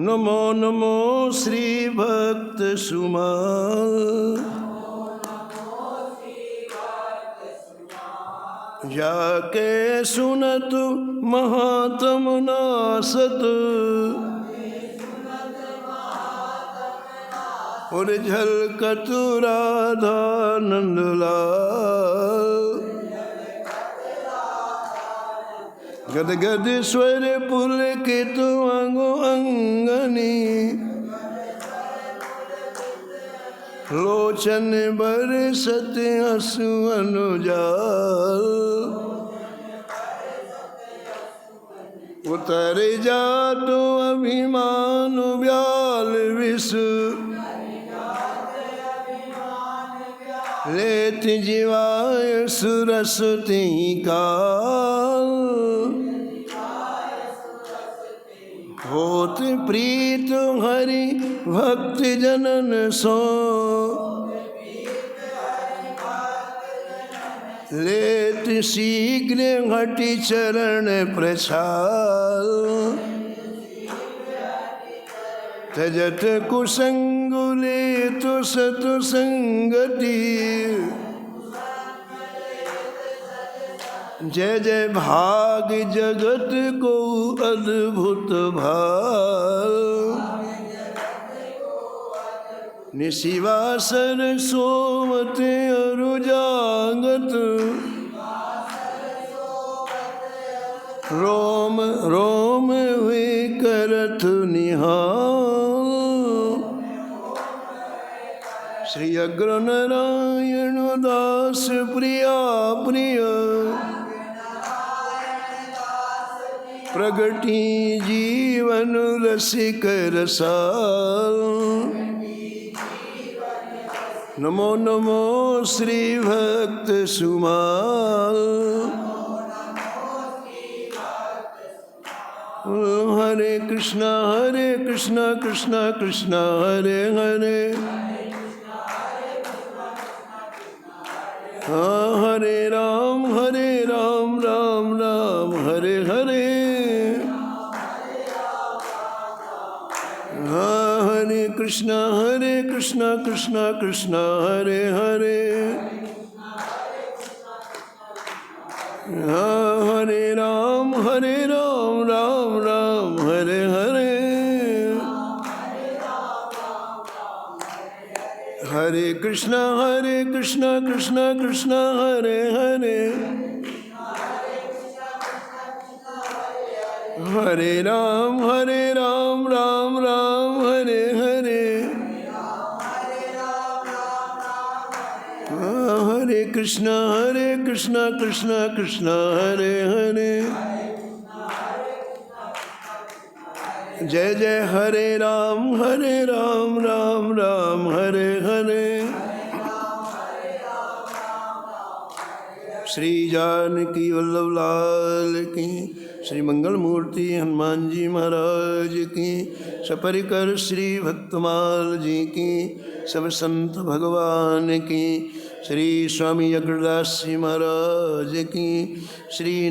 नमो नमो श्री भक्त सुमन, जाके सुनत महात्म नासत, और झलकत राधा नंदलाल। गद गद स्वर पुलकित अंगो अंगनी, लोचन बरसत अश्रु अनुजाल। उतर जातो अभिमान व्याल विष, लेत जीवाय सुरस तिहि काल। होत प्रीत हरि भक्त जनन सो, लेत शीघ्र हटि चरण प्रछाल। तजत कुसंगुले तो सत संगति, जय जय भाग जगत को अद्भुत भाल। निशिवासर सोवत अरु जागत, रोम रोम हुए करत निहाल। श्री अग्र नारायण दास प्रिया प्रिय, प्रगति जीवन रसिक रसाल। नमो नमो श्री भक्त सुमाल। हरे कृष्णा कृष्णा कृष्णा हरे हरे, हरे राम राम राम हरे हरे। हरे कृष्णा कृष्णा कृष्णा हरे हरे, हरे राम राम राम हरे हरे। हरे कृष्णा कृष्णा कृष्णा हरे हरे, हरे राम राम राम हरे हरे। हरे कृष्णा कृष्णा हरे हरे, जय जय हरे राम राम राम हरे हरे। श्री जानकी वल्लभ लाल की, श्री मंगल मूर्ति हनुमान जी महाराज की, सपरिकर श्री भक्तमाल जी की, सब संत भगवान की, श्री स्वामी अग्रदास जी महाराज की, श्री